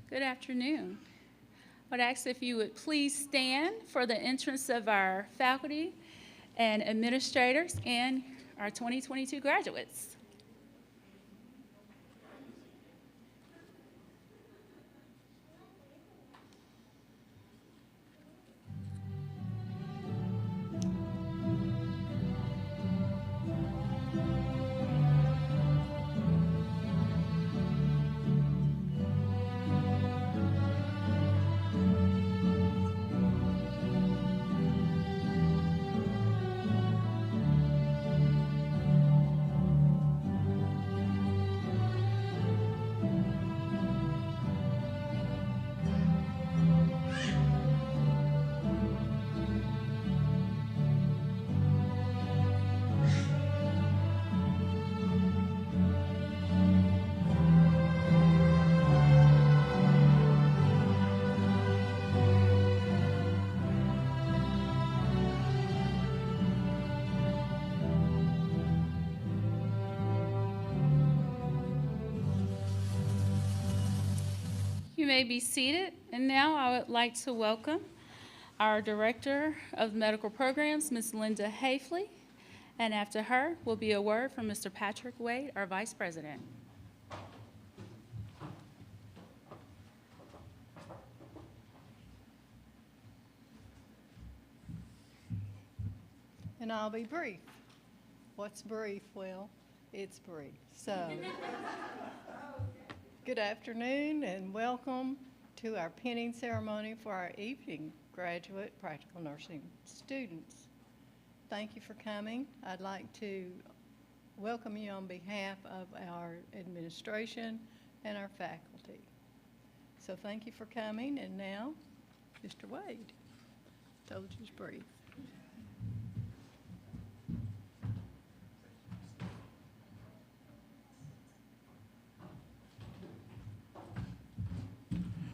Good afternoon. I would ask if you would please stand for the entrance of our faculty and administrators and our 2022 graduates. You may be seated, and now I would like to welcome our Director of Medical Programs, Ms. Linda Hafley, and after her will be a word from Mr. Patrick Wade, our Vice President. And I'll be brief. What's brief? Well, it's brief. So, good afternoon and welcome to our pinning ceremony for our evening graduate practical nursing students. Thank you for coming. I'd like to welcome you on behalf of our administration and our faculty. So thank you for coming, and now, Mr. Wade. Told you it's brief.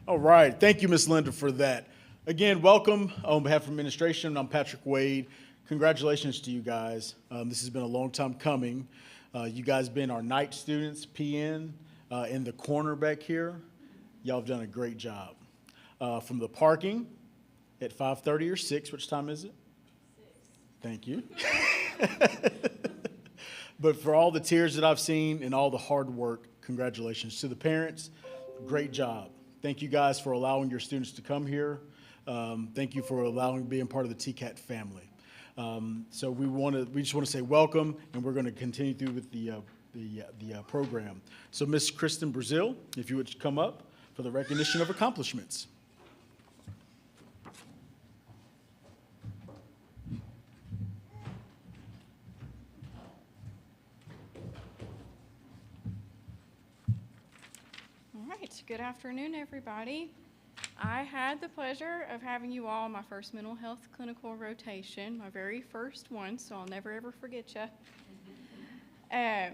All right. Thank you, Ms. Linda, for that. Again, welcome on behalf of administration. I'm Patrick Wade. Congratulations to you guys. This has been a long time coming. You guys been our night students, PN, in the corner back here. Y'all have done a great job. From the parking at 5:30 or 6, which time is it? 6. Thank you. But for all the tears that I've seen and all the hard work, congratulations. To the parents, great job. Thank you guys for allowing your students to come here. Thank you for allowing being part of the TCAT family. So we just want to say welcome, and we're going to continue through with the program. So Miss Kristen Brazil, if you would come up for the recognition of accomplishments. Good afternoon, everybody. I had the pleasure of having you all my first mental health clinical rotation, my very first one, so I'll never ever forget you. I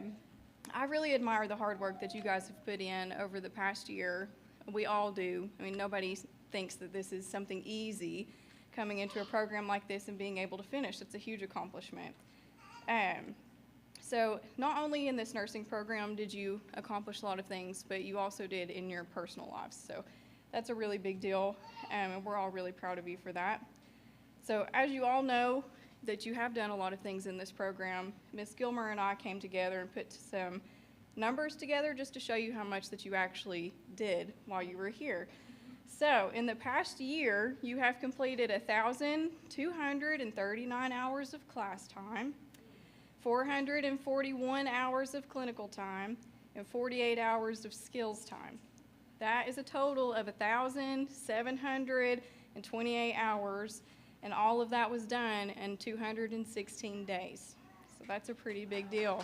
really admire the hard work that you guys have put in over the past year. We all do. I mean, nobody thinks that this is something easy coming into a program like this and being able to finish. It's a huge accomplishment. So not only in this nursing program did you accomplish a lot of things, but you also did in your personal lives. So that's a really big deal, and we're all really proud of you for that. So as you all know that you have done a lot of things in this program, Ms. Gilmer and I came together and put some numbers together just to show you how much that you actually did while you were here. So in the past year, you have completed 1,239 hours of class time, 441 hours of clinical time, and 48 hours of skills time. That is a total of 1,728 hours, and all of that was done in 216 days. So that's a pretty big deal.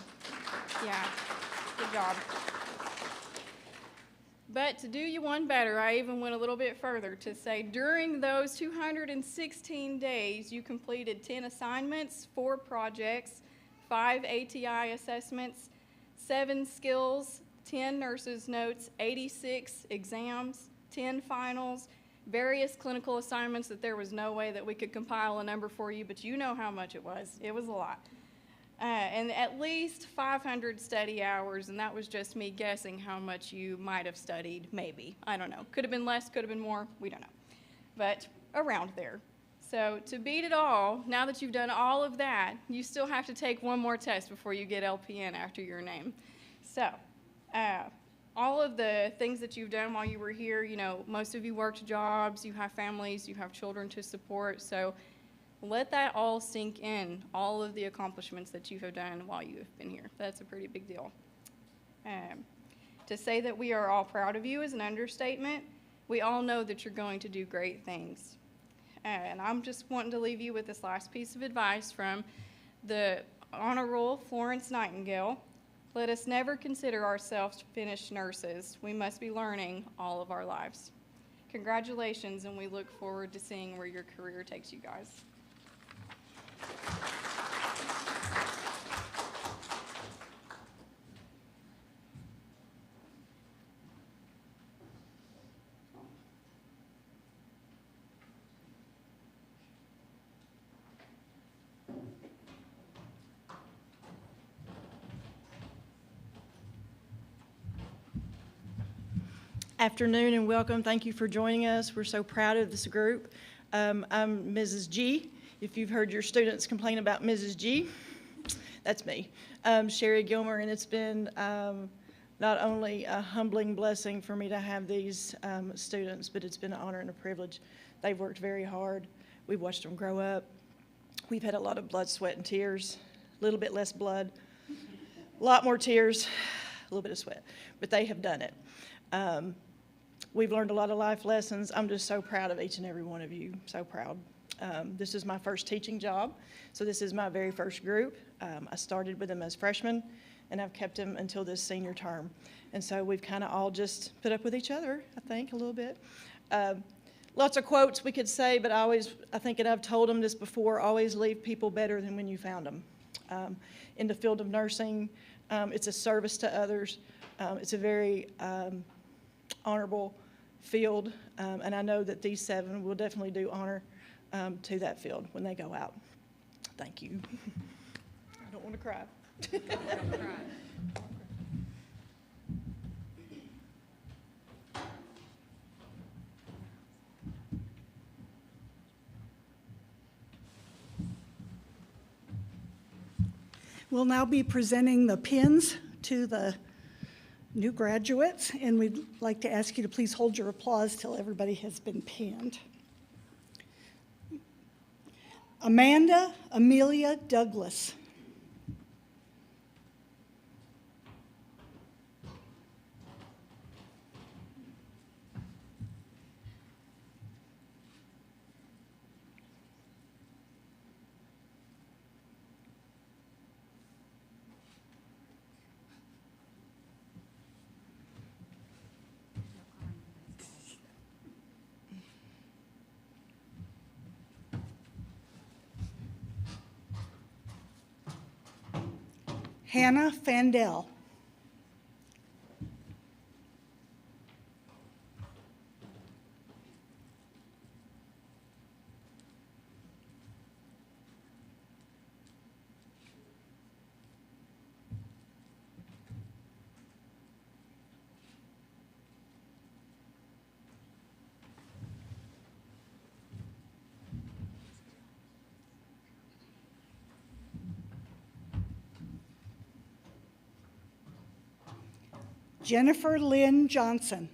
Yeah, good job. But to do you one better, I even went a little bit further to say during those 216 days, you completed 10 assignments, 4 projects, 5 ATI assessments, 7 skills, 10 nurses' notes, 86 exams, 10 finals, various clinical assignments that there was no way that we could compile a number for you, but you know how much it was. It was a lot. and at least 500 study hours, and that was just me guessing how much you might have studied, maybe. I don't know. Could have been less, could have been more, we don't know. But around there. So to beat it all, now that you've done all of that, you still have to take one more test before you get LPN after your name. So all of the things that you've done while you were here, you know, most of you worked jobs, you have families, you have children to support, so let that all sink in, all of the accomplishments that you have done while you have been here. That's a pretty big deal. To say that we are all proud of you is an understatement. We all know that you're going to do great things. And I'm just wanting to leave you with this last piece of advice from the Honor Roll Florence Nightingale. Let us never consider ourselves finished nurses. We must be learning all of our lives. Congratulations, and we look forward to seeing where your career takes you guys. Afternoon and welcome. Thank you for joining us. We're so proud of this group. I'm Mrs. G. If you've heard your students complain about Mrs. G, that's me, Sherry Gilmer, and it's been not only a humbling blessing for me to have these students, but it's been an honor and a privilege. They've worked very hard. We've watched them grow up. We've had a lot of blood, sweat, and tears, a little bit less blood, a lot more tears, a little bit of sweat, but they have done it. We've learned a lot of life lessons. I'm just so proud of each and every one of you, so proud. This is my first teaching job, so this is my very first group. I started with them as freshmen, and I've kept them until this senior term. And so we've kind of all just put up with each other, I think, a little bit. Lots of quotes we could say, but I think, and I've told them this before, always leave people better than when you found them. In the field of nursing, it's a service to others. It's a very honorable field, and I know that these 7 will definitely do honor to that field when they go out. Thank you. I don't want to cry. We'll now be presenting the pins to the new graduates, and we'd like to ask you to please hold your applause till everybody has been pinned. Amanda Amelia Douglas. Hannah Fandel. Jennifer Lynn Johnson.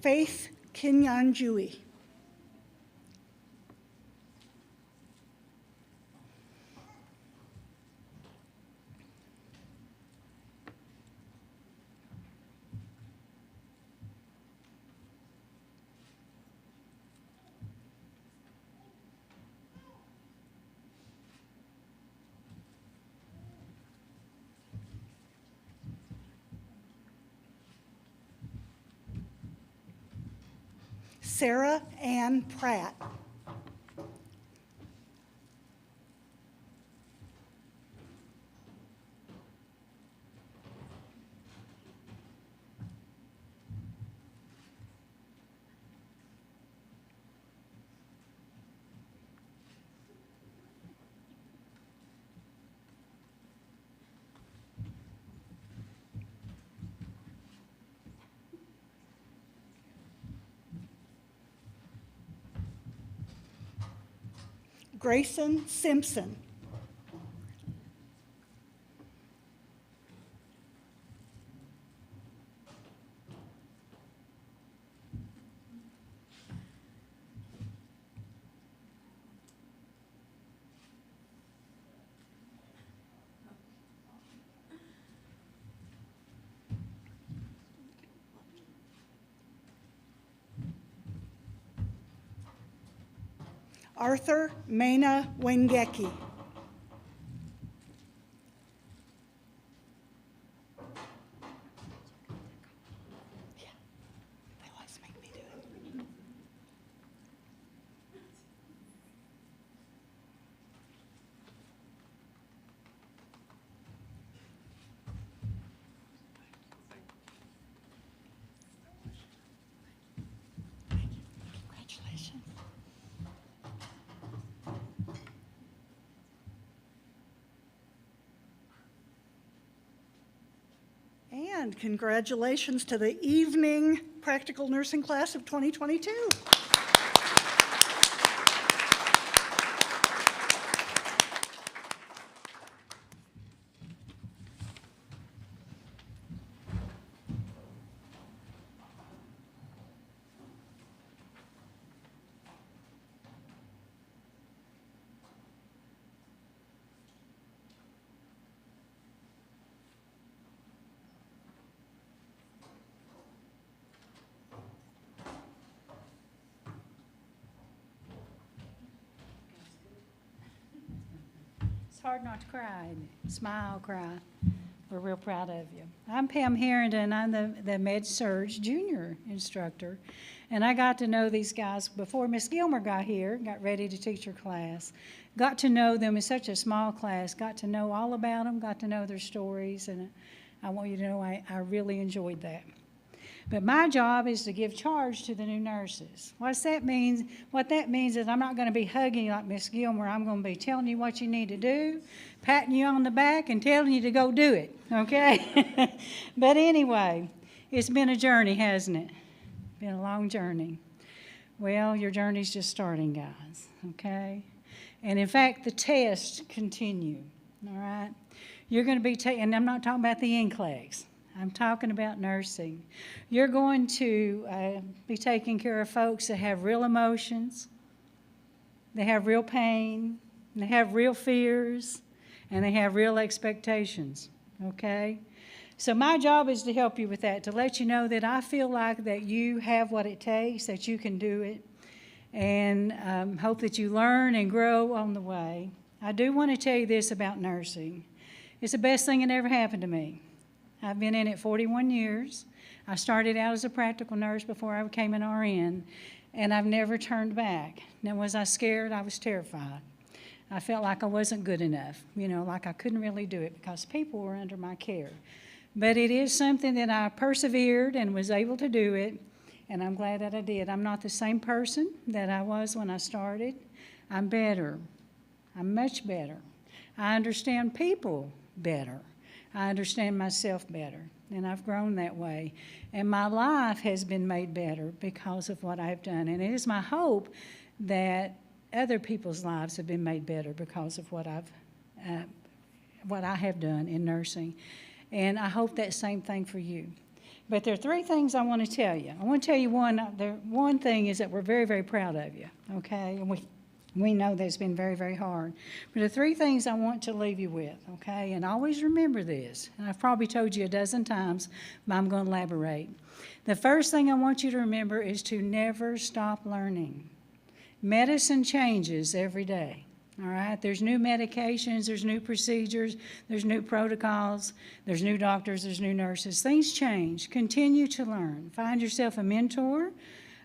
Faith Kinyanjui. Sara Ann Pratt. Grayson Simpson. Arthur Mena Wangeci. They always make me do it. Congratulations. And congratulations to the evening practical nursing class of 2022. It's hard not to cry, isn't it? Smile, cry. We're real proud of you. I'm Pam Harrington. I'm the Med-Surg Junior instructor. And I got to know these guys before Miss Gilmer got here, got ready to teach her class. Got to know them in such a small class, got to know all about them, got to know their stories, and I want you to know I really enjoyed that. But my job is to give charge to the new nurses. What that means is I'm not going to be hugging you like Miss Gilmer. I'm going to be telling you what you need to do, patting you on the back, and telling you to go do it, okay? But anyway, it's been a journey, hasn't it? Been a long journey. Well, your journey's just starting, guys, okay? And in fact, the tests continue, all right? You're going to be and I'm not talking about the NCLEX. I'm talking about nursing. You're going to be taking care of folks that have real emotions, they have real pain, they have real fears, and they have real expectations, okay? So my job is to help you with that, to let you know that I feel like that you have what it takes, that you can do it, and hope that you learn and grow on the way. I do want to tell you this about nursing. It's the best thing that ever happened to me. I've been in it 41 years. I started out as a practical nurse before I became an RN, and I've never turned back. Now, was I scared? I was terrified. I felt like I wasn't good enough, like I couldn't really do it because people were under my care. But it is something that I persevered and was able to do it, and I'm glad that I did. I'm not the same person that I was when I started. I'm better. I'm much better. I understand people better. I understand myself better, and I've grown that way. And my life has been made better because of what I've done. And it is my hope that other people's lives have been made better because of what I have done in nursing. And I hope that same thing for you. But there are three things I want to tell you. I want to tell you one thing is that we're very, very proud of you, okay? And we know that's been very, very hard. But the three things I want to leave you with, okay? And always remember this. And I've probably told you a dozen times, but I'm going to elaborate. The first thing I want you to remember is to never stop learning. Medicine changes every day, all right? There's new medications, there's new procedures, there's new protocols, there's new doctors, there's new nurses. Things change. Continue to learn. Find yourself a mentor,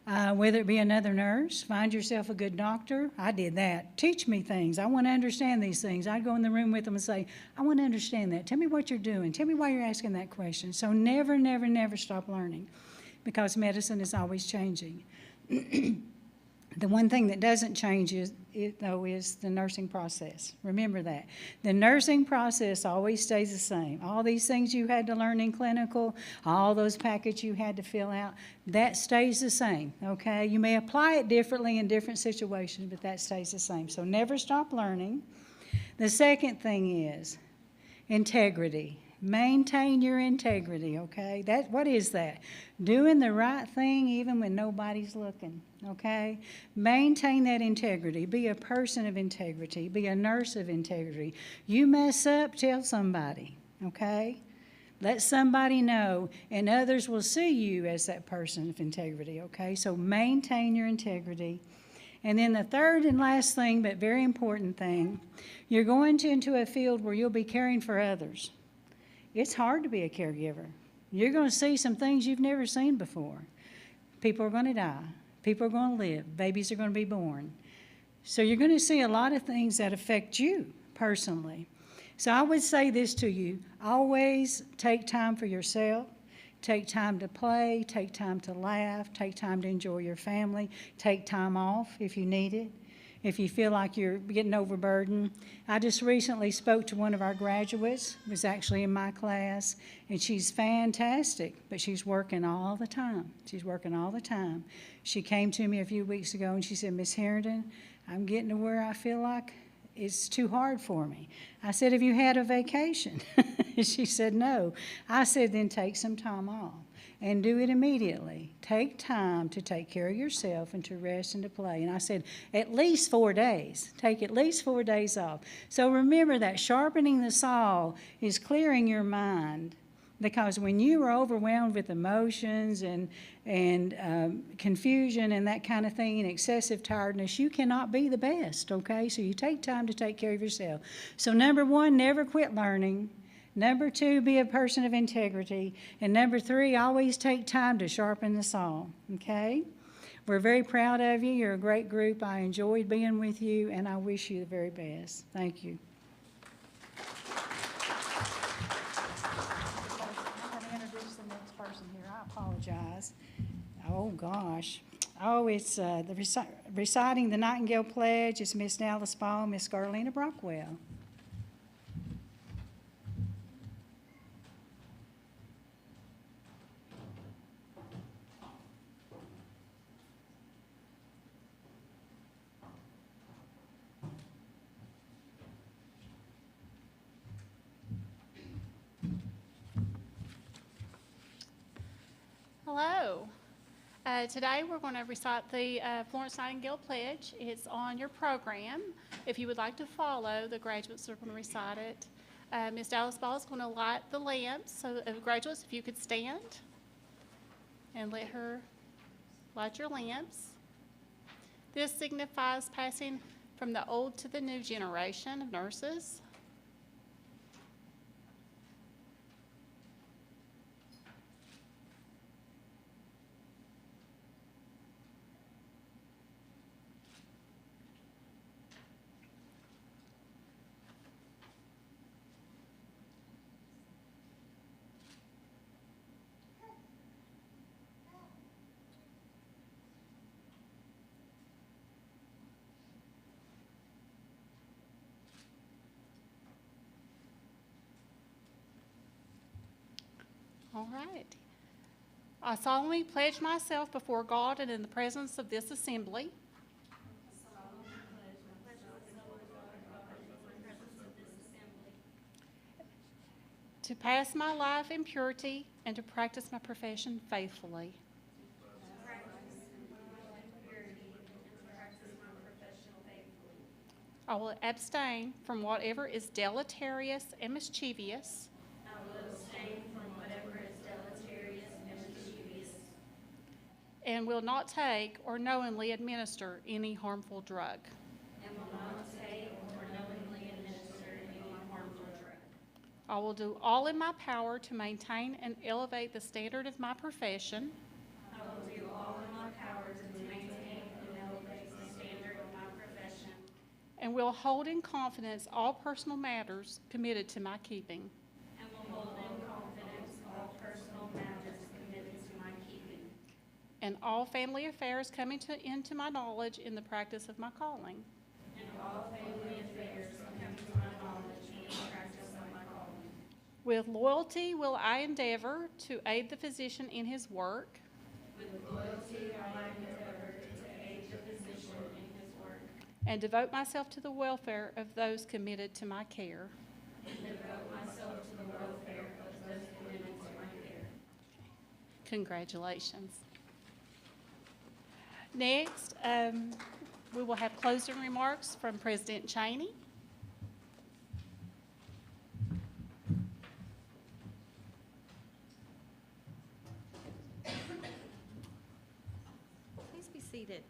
Whether it be another nurse, find yourself a good doctor. I did that. Teach me things. I want to understand these things. I'd go in the room with them and say, I want to understand that. Tell me what you're doing. Tell me why you're asking that question. So never, never, never stop learning, because medicine is always changing. The one thing that doesn't change is the nursing process. Remember that. The nursing process always stays the same. All these things you had to learn in clinical, all those packets you had to fill out, that stays the same, okay? You may apply it differently in different situations, but that stays the same. So never stop learning. The second thing is integrity. Maintain your integrity, okay? What is that? Doing the right thing even when nobody's looking, okay? Maintain that integrity. Be a person of integrity. Be a nurse of integrity. You mess up, tell somebody, okay? Let somebody know, and others will see you as that person of integrity, okay? So maintain your integrity. And then the third and last thing, but very important thing, you're going into a field where you'll be caring for others. It's hard to be a caregiver. You're going to see some things you've never seen before. People are going to die. People are going to live. Babies are going to be born. So you're going to see a lot of things that affect you personally. So I would say this to you. Always take time for yourself. Take time to play. Take time to laugh. Take time to enjoy your family. Take time off if you need it, if you feel like you're getting overburdened. I just recently spoke to one of our graduates, who was actually in my class, and she's fantastic, but she's working all the time. She's working all the time. She came to me a few weeks ago and she said, Miss Harrington, I'm getting to where I feel like it's too hard for me. I said, have you had a vacation? She said, no. I said, then take some time off. And do it immediately. Take time to take care of yourself and to rest and to play. And I said, at least 4 days. Take at least 4 days off. So remember that sharpening the saw is clearing your mind, because when you are overwhelmed with emotions and confusion and that kind of thing and excessive tiredness, you cannot be the best, okay? So you take time to take care of yourself. So number 1, never quit learning. Number 2, be a person of integrity. And number 3, always take time to sharpen the saw, okay? We're very proud of you. You're a great group. I enjoyed being with you, and I wish you the very best. Thank you. I'm going to introduce the next person here. I apologize. Oh, gosh. Oh, it's reciting the Nightingale Pledge. It's Miss Dallas Ball, Miss Garlina Brockwell. Hello. Today we're going to recite the Florence Nightingale Pledge. It's on your program. If you would like to follow, the graduates are going to recite it. Ms. Dallas Ball is going to light the lamps. So graduates, if you could stand and let her light your lamps. This signifies passing from the old to the new generation of nurses. All right. I solemnly pledge myself before God and in the presence of this assembly to pass my life in purity and to practice my profession faithfully. I will abstain from whatever is deleterious and mischievous. And will not take or knowingly administer any harmful drug. I will do all in my power to maintain and elevate the standard of my profession. I will do all in my power to and will hold in confidence all personal matters committed to my keeping. And all family affairs coming into my knowledge in the practice of my calling. With loyalty will I endeavor to aid the physician in his work. And devote myself to the welfare of those committed to my care. Congratulations. Next, we will have closing remarks from President Cheney. Please be seated.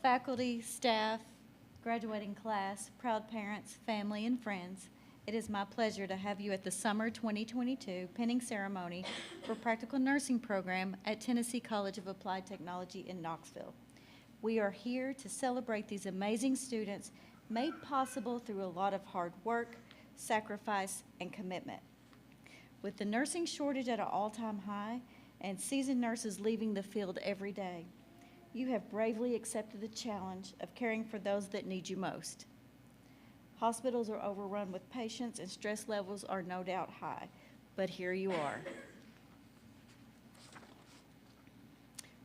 Faculty, staff, graduating class, proud parents, family, and friends, it is my pleasure to have you at the Summer 2022 pinning ceremony for Practical Nursing Program at Tennessee College of Applied Technology in Knoxville. We are here to celebrate these amazing students made possible through a lot of hard work, sacrifice, and commitment. With the nursing shortage at an all-time high and seasoned nurses leaving the field every day, you have bravely accepted the challenge of caring for those that need you most. Hospitals are overrun with patients and stress levels are no doubt high, but here you are,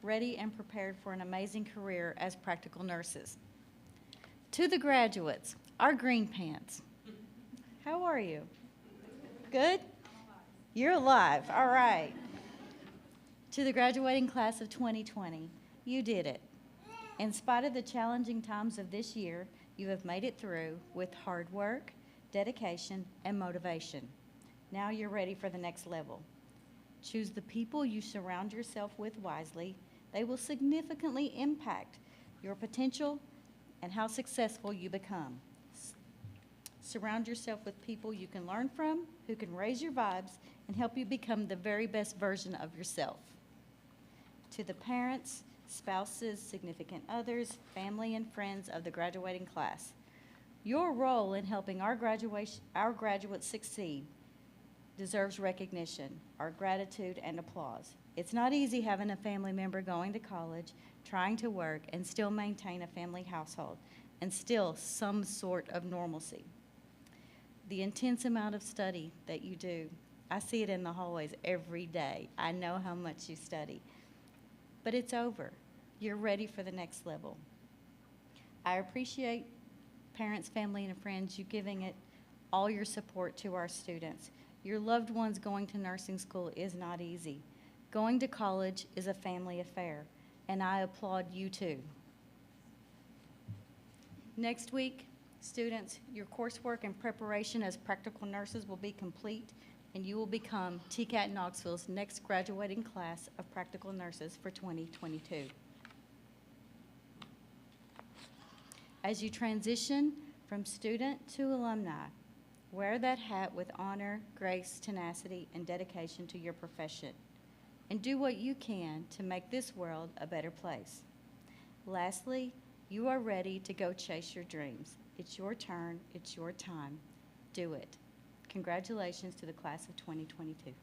ready and prepared for an amazing career as practical nurses. To the graduates, our green pants, how are you? Good? You're alive, all right. To the graduating class of 2020, you did it. In spite of the challenging times of this year, you have made it through with hard work, dedication, and motivation. Now you're ready for the next level. Choose the people you surround yourself with wisely. They will significantly impact your potential and how successful you become. Surround yourself with people you can learn from, who can raise your vibes and help you become the very best version of yourself. To the parents, spouses, significant others, family, and friends of the graduating class, your role in helping our graduates succeed deserves recognition, our gratitude, and applause. It's not easy having a family member going to college, trying to work, and still maintain a family household, and still some sort of normalcy. The intense amount of study that you do, I see it in the hallways every day. I know how much you study. But it's over. You're ready for the next level. I appreciate parents, family, and friends, you giving it all your support to our students. Your loved ones going to nursing school is not easy. Going to college is a family affair, and I applaud you too. Next week, students, your coursework and preparation as practical nurses will be complete, and you will become TCAT Knoxville's next graduating class of practical nurses for 2022. As you transition from student to alumni, wear that hat with honor, grace, tenacity, and dedication to your profession, and do what you can to make this world a better place. Lastly, you are ready to go chase your dreams. It's your turn, it's your time. Do it. Congratulations to the class of 2022.